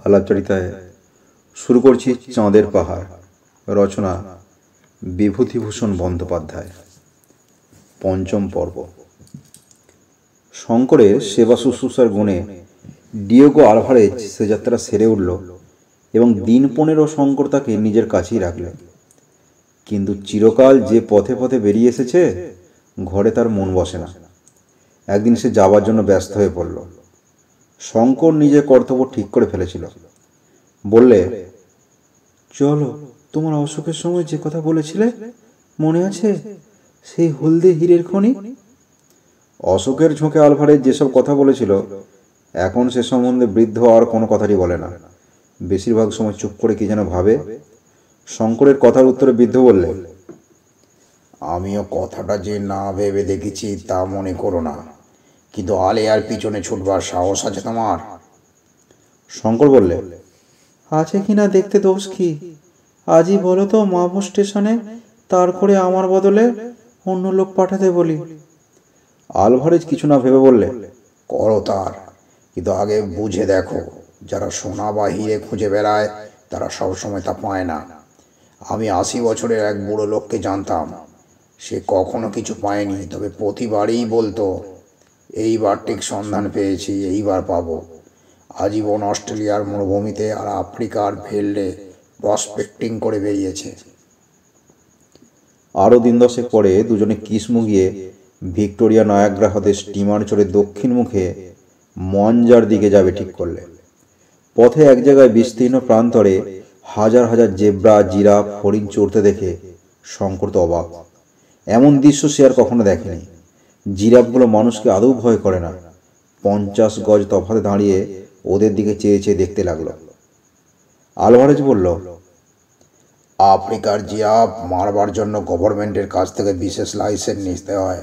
আলাপচারিতায় শুরু করছি চাঁদের পাহাড়, রচনা বিভূতিভূষণ বন্দ্যোপাধ্যায়। পঞ্চম পর্ব। শঙ্করের সেবা শুশ্রূষার গুণে ডিয়েগো আলভারেজ সে যাত্রা সেরে উঠল এবং দিন 15 শঙ্কর তাকে নিজের কাছেই রাখলেন। কিন্তু চিরকাল যে পথে পথে বেরিয়ে এসেছে, ঘরে তার মন বসে না। একদিন সে যাবার জন্য ব্যস্ত হয়ে পড়ল। শঙ্কর নিজের কর্তব্য ঠিক করে ফেলেছিল। বললে, চলো, তোমার অসুখের সময় যে কথা বলেছিলে মনে আছে? সেই হলদে হীরের খনি। অশোকের ঝোঁকে আলভারেজ যেসব কথা বলেছিল, এখন সে সম্বন্ধে বৃদ্ধ আর কোনো কথাই বলে না। বেশিরভাগ সময় চুপ করে কি যেন ভাবে। শঙ্করের কথার উত্তরে বৃদ্ধ বললে, আমিও কথাটা যে না ভেবে দেখেছি তা মনে করো না, কিন্তু আলে আর পিছনে ছুটবার সাহস আছে তোমার? শঙ্কর বললে, আছে কিনা দেখতে দোষ কি? আজই বলো তো মাহবো স্টেশনে তার করে আমার বদলে অন্য লোক পাঠাতে বলি। আলভারেজ কিছু না ভেবে বললে, করো তার, কিন্তু আগে বুঝে দেখো, যারা সোনা বা হিরে খুঁজে বেড়ায় তারা সবসময় তা পায় না। আমি 80 বছরের এক বুড়ো লোককে জানতাম, সে কখনো কিছু পায়নি, তবে প্রতিবারই বলতো, এইবার ঠিক সন্ধান পেয়েছি, এইবার পাবো। আজীবন অস্ট্রেলিয়ার মরুভূমিতে আর আফ্রিকার ফিল্ডে প্রসপেক্টিং করে বেরিয়েছে। আরও দিন 10 পরে দুজনে কিসমু গিয়ে ভিক্টোরিয়া নায়াগ্রা হ্রদে স্টিমার চড়ে দক্ষিণ মুখে মঞ্জার দিকে যাবে ঠিক করলে। পথে এক জায়গায় বিস্তীর্ণ প্রান্তরে হাজার হাজার জেব্রা, জিরাফ, হরিণ চড়তে দেখে শঙ্কর তো অবাক। এমন দৃশ্য সে আর কখনো দেখেনি। জিরাফগুলো মানুষকে আদৌ ভয় করে না। 50 গজ তফাতে দাঁড়িয়ে ওদের দিকে চেয়ে চেয়ে দেখতে লাগলো। আলভারেজ বলল, আফ্রিকার জিরাফ মারবার জন্য গভর্নমেন্টের কাছ থেকে বিশেষ লাইসেন্স নিতে হয়।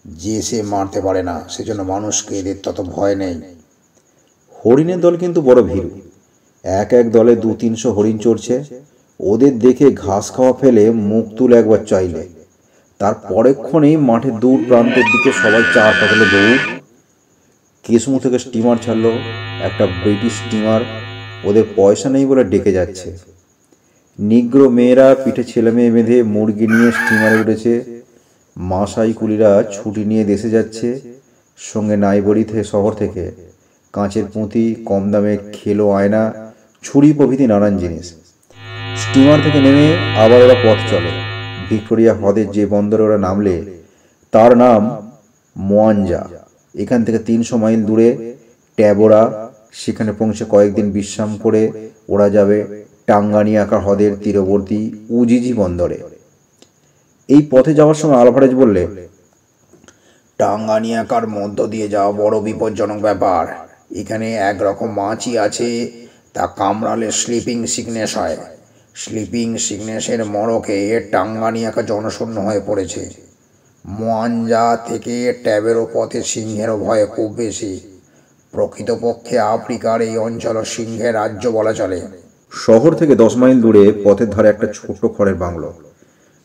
যে সে মারতে পারে না, সেজন্য মানুষকে এদের তত ভয় নেই। হরিণের দল কিন্তু বড় ভীরু। এক এক দলে 200-300 হরিণ চড়ছে। ওদের দেখে ঘাস খাওয়া ফেলে মুখ তুলে একবার চাইলে, তার পরেক্ষণেই মাঠে দূর প্রান্তের দিকে সবাই 4 পাতালে দৌড়। কিসমু থেকে স্টিমার ছাড়লো, একটা ব্রিটিশ স্টিমার। ওদের পয়সা নেই বলে ডেকে যাচ্ছে। নিগ্রো মেয়েরা পিঠে ছেলে মেয়ে বেঁধে মুরগি নিয়ে স্টিমারে উঠেছে। মাসাই কুলিরা ছুটি নিয়ে দেশে যাচ্ছে, সঙ্গে নাইবরি শহর থেকে কাঁচের পুঁতি, কম দামে খেলো আয়না, ছুরি প্রভৃতি নানান জিনিস। স্টিমার থেকে নেমে আবার ওরা পথ চলে। ভিক্টোরিয়া হ্রদের যে বন্দরে ওরা নামলে তার নাম মোয়াঞ্জা। এখান থেকে 300 মাইল দূরে ট্যাবোরা। সেখানে পৌঁছে কয়েকদিন বিশ্রাম করে ওরা যাবে টাঙ্গানিয়াকা হ্রদের তীরবর্তী উজিজি বন্দরে। এই পথে যাওয়ার সময় আলভারেজ বললে, টাঙ্গানিয়াকার মধ্য দিয়ে যাওয়া বড় বিপজ্জনক ব্যাপার। এখানে একরকম মাছই আছে, তা কামড়ালে স্লিপিং সিকনেস হয়। স্লিপিং সিকনেসের মড়কে টাঙ্গানিয়াকা জনশূন্য হয়ে পড়েছে। মোয়াঞ্জা থেকে ট্যাবেরো পথে সিংহেরও ভয় খুব বেশি। প্রকৃতপক্ষে আফ্রিকার এই অঞ্চল সিংহের রাজ্য বলা চলে। শহর থেকে 10 মাইল দূরে পথের ধারে একটা ছোট্ট খড়ের বাংলো।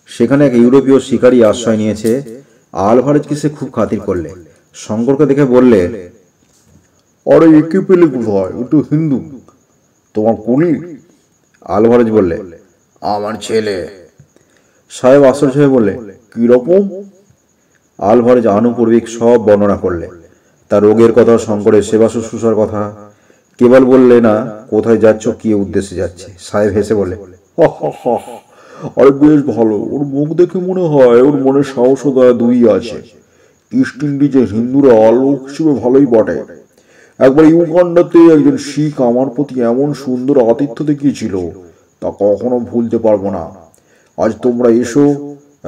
সেখানে এক ইউরোপীয় শিকারী আশ্রয় নিয়েছে। আলভারেজকে সে খুব খাতির করলে। শঙ্করকে দেখে বললে, আরে একে পেলে কোথায়? একটু হিন্দু, তোমার কুলি? আলভারেজ বললে, আমার ছেলে। সাহেব আশ্চর্য হয়ে বললে, কিরকম? আলভারেজ আনুপূর্বিক সব বর্ণনা করলে। তার রোগের কথা, শঙ্করের সেবা শুশ্রূষার কথা। কেবল বললে না কোথায় যাচ্ছ, কি উদ্দেশ্যে যাচ্ছে। সাহেব হেসে বলে, আরে বেশ ভালো। ওর মুখ দেখে মনে হয় ওর মনে সাহস ও দয়া দুই আছে। ইস্ট ইন্ডিজে হিন্দুরা লোক হিসেবে ভালোই বটে। একবার ইউগান্ডাতে একজন শিখ আমার প্রতি এমন সুন্দর আতিথ্য দেখিয়েছিল, তা কখনো ভুলতে পারবো না। আজ তোমরা এসো,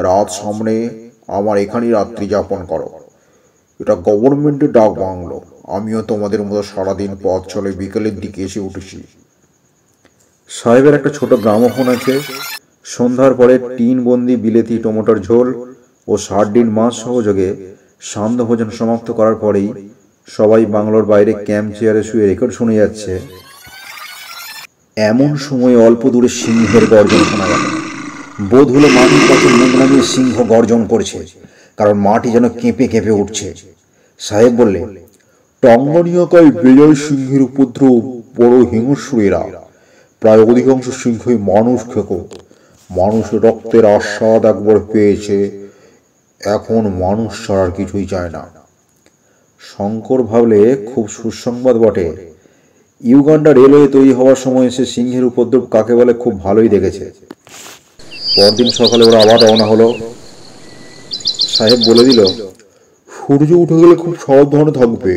রাত সামনে, আমার এখানেই রাত্রি যাপন করো। এটা গভর্নমেন্টের ডাক বাংলো। আমিও তোমাদের মতো সারাদিন পথ চলে বিকেলের দিকে এসে উঠেছি। সাহেবের একটা ছোট গ্রামোফোন আছে। সন্ধ্যার পরে টিন বন্দি বিলেতি টমেটোর ঝোল ও সার্ডিন মাছ সহযোগে সান্ধ্য ভোজন সমাপ্ত করার পরেই সবাই বাংলোর বাইরে ক্যাম্প চেয়ারে শুয়ে রেকর্ড শুনে যাচ্ছে। এমন সময় অল্প দূরে সিংহের গর্জন শোনা গেল। বোধ হলো মাটির কাছে মুখ নামিয়ে সিংহ গর্জন করছে, কারণ মাটি যেন কেঁপে কেঁপে উঠছে। সাহেব বললে, টাঙ্গানিয়াকায় বেজয় সিংহের উপদ্রব বড় হিংস্র এরা। প্রায় অধিকাংশ সিংহই মানুষ খেকো। মানুষের রক্তের আস্বাদ একবার পেয়েছে, এখন মানুষ ছাড়ার কিছুই চায় না। শঙ্কর ভাবলে খুব সুসংবাদ বটে। ইউগান্ডা রেলওয়ে তৈরি হওয়ার সময় সে সিংহের উপদ্রব কাকে বলে খুব ভালোই দেখেছে। পরদিন সকালে ওরা আবার রওনা হলো। সাহেব বলে দিল, সূর্য উঠে গেলে খুব সাবধানে থাকবে।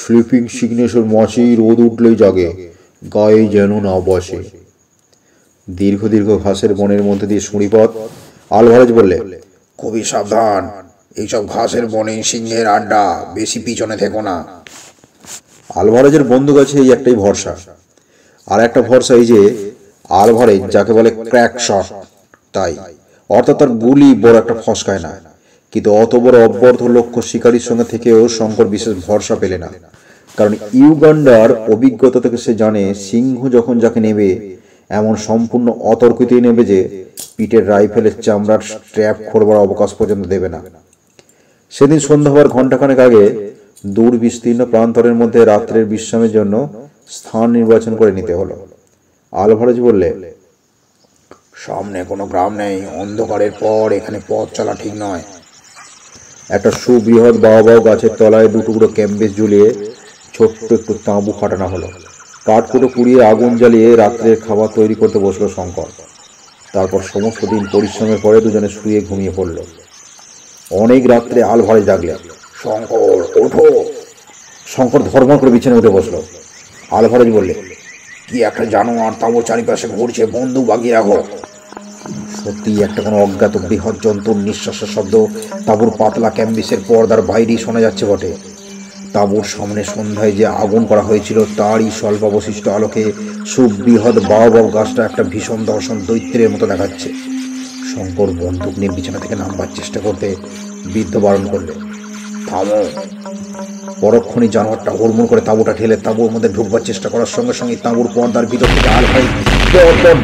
স্লিপিং সিগনেচার মাছি রোদ উঠলেই জাগে, গায়ে যেন না বসে। দীর্ঘ দীর্ঘ ঘাসের বনের মধ্যে দিয়ে সুড়িপথ। আলভারেজ বললে, খুবই সাবধান, এইসব ঘাসের বনে সিংহের আড্ডা, বেশি পিছনে থেকো না। আলভারেজের বন্দুক আছে এই একটাই ভরসা। আর একটা ভরসা এই যে আলভারেজ যাকে বলে ক্র্যাক শট, তাই অর্থাৎ তার গুলি বড় একটা ফসকায় না। কিন্তু অত বড় অব্যর্থ লক্ষ্য শিকারীর সঙ্গে থেকেও শঙ্কর বিশেষ ভরসা পেলে না। কারণ ইউগান্ডার অভিজ্ঞতা থেকে সে জানে সিংহ যখন যাকে নেবে এমন সম্পূর্ণ অতর্কিতই নেবে যে পিঠের রাইফেলের চামড়ার স্ট্র্যাপ খোলবার অবকাশ পর্যন্ত দেবে না। সেদিন সন্ধ্যা হওয়ার ঘণ্টাখানেক আগে দূর বিস্তীর্ণ প্রান্তরের মধ্যে রাত্রের বিশ্রামের জন্য স্থান নির্বাচন করে নিতে হলো। আলভারেজ বললে, সামনে কোনো গ্রাম নেই, অন্ধকারের পর এখানে পথ চলা ঠিক নয়। একটা সুবৃহৎ বাওবাও গাছের তলায় দুটুকরো ক্যাম্বেস ঝুলিয়ে ছোট্ট একটু তাঁবু খাটানো হলো। কাঠকুটো পুড়িয়ে আগুন জ্বালিয়ে রাত্রের খাবার তৈরি করতে বসলো শঙ্কর। তারপর সমস্ত দিন পরিশ্রমের পরে দুজনে শুয়ে ঘুমিয়ে পড়ল। অনেক রাত্রে আলভারেজ ডাকলে, শঙ্কর ওঠো। শঙ্কর ধর্ম করে বিছানে উঠে বসলো। আলভারেজ বললে, কি একটা জানোয়ার তাঁবুর চারিপাশে ঘুরছে, বন্দুক বাগিয়ে রাখো। সত্যি একটা কোনো অজ্ঞাত বৃহৎ জন্তুর নিঃশ্বাসের শব্দ তাঁবুর পাতলা ক্যাম্বিসের পর্দার বাইরেই শোনা যাচ্ছে বটে। তাঁবুর সামনে সন্ধ্যায় যে আগুন করা হয়েছিল তারই স্বল্পাবশিষ্ট আলোকে সুবৃহৎ বাওবাও গাছটা একটা ভীষণ দর্শন দৈত্যের মতো দেখাচ্ছে। শঙ্কর বন্দুক নিয়ে বিছানা থেকে নামবার চেষ্টা করতে বৃদ্ধ বারণ করলে, থামো। পরক্ষণই জানোয়ারটা হুড়মুড় করে তাঁবুটা ঠেলে তাঁবুর মধ্যে ঢুকবার চেষ্টা করার সঙ্গে সঙ্গে তাঁবুর পর্দার ভিতর থেকে আলভাই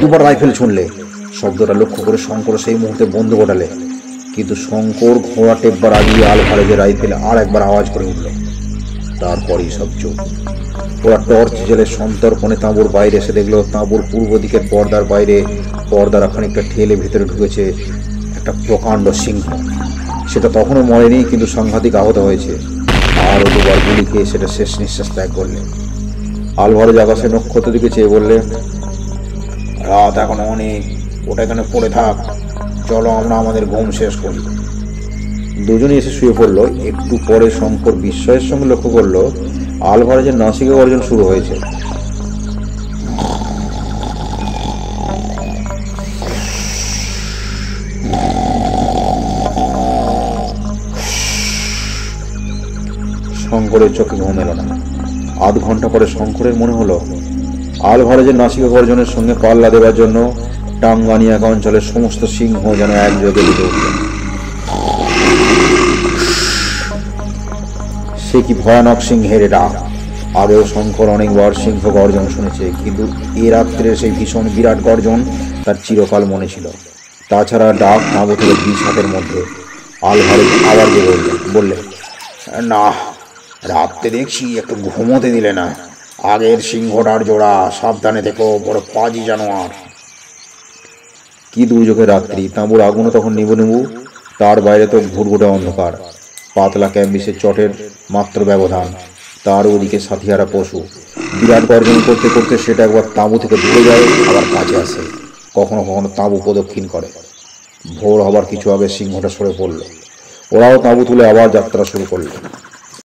দুবার রাইফেল ছুঁড়লে। শব্দটা লক্ষ্য করে শঙ্কর সেই মুহূর্তে বন্দুক ওঠালে। কিন্তু শঙ্কর ঘোড়া টেপবার আগিয়ে আলভারেজের রাইফেল আর একবার আওয়াজ করে উঠল। তারপরই সব চোখ। ওরা টর্চ জেলে সন্তর্পণে তাঁবুর বাইরে এসে দেখলো তাঁবুর পূর্ব দিকের পর্দার বাইরে পর্দার খানিকটা ঠেলে ভেতরে ঢুকেছে একটা প্রকাণ্ড সিংহ। সেটা তখনও মরেনি, কিন্তু সাংঘাতিক আহত হয়েছে। আরও দুবার গুলি খেয়ে সেটা শেষ নিঃশ্বাস ত্যাগ করলে। আলভারেজ আকাশে নক্ষত্র দিকে চেয়ে বললে, রাত এখন অনেক, ওটা এখানে পড়ে থাক, চলো আমরা আমাদের ঘুম শেষ করি। দুজনেই এসে শুয়ে পড়লো। একটু পরে শঙ্কর বিস্ময়ের সঙ্গে লক্ষ্য করলো আলভারেজের নাসিকা গর্জন শুরু হয়েছে। শঙ্করের চোখে ঘুম এলো না। আধ ঘন্টা পরে শঙ্করের মনে হলো আলভারেজের নাসিকা গর্জনের সঙ্গে পাল্লা দেবার জন্য টাঙ্গানিয়াকা অঞ্চলের সমস্ত সিংহ যেন একযোগে উঠে উঠল। সে কি ভয়ানক সিংহের ডাক! আগেও শঙ্কর অনেকবার সিংহ গর্জন শুনেছে, কিন্তু এ রাত্রে সেই ভীষণ বিরাট গর্জন তার চিরকাল মনে ছিল। তাছাড়া ডাক তাঁবু থেকে 20 হাতের মধ্যে। আলভারেজ আবার জেগে বললে, না, রাত্রে দেখছি একটু ঘুমোতে দিলে না। আগের সিংহটার জোড়া, সাবধানে থেকো, বড় পাজি জানোয়ার। কি দুর্যোগের রাত্রি! তাঁবুর আগুনও তখন নিবু নিবু, তার বাইরে তো ঘুটঘুটে অন্ধকার। পাতলা ক্যাম্বিসের চটের মাত্র ব্যবধান, তার ওদিকে সাথিয়ারা পশু। বিরাট গর্জন করতে করতে সেটা একবার তাঁবু থেকে দূরে যায়, আবার কাছে আসে, কখনো কখনো তাঁবু প্রদক্ষিণ করে। ভোর হবার কিছু আগে সিংহটা সরে পড়ল। ওরাও তাঁবু তুলে আবার যাত্রা শুরু করল।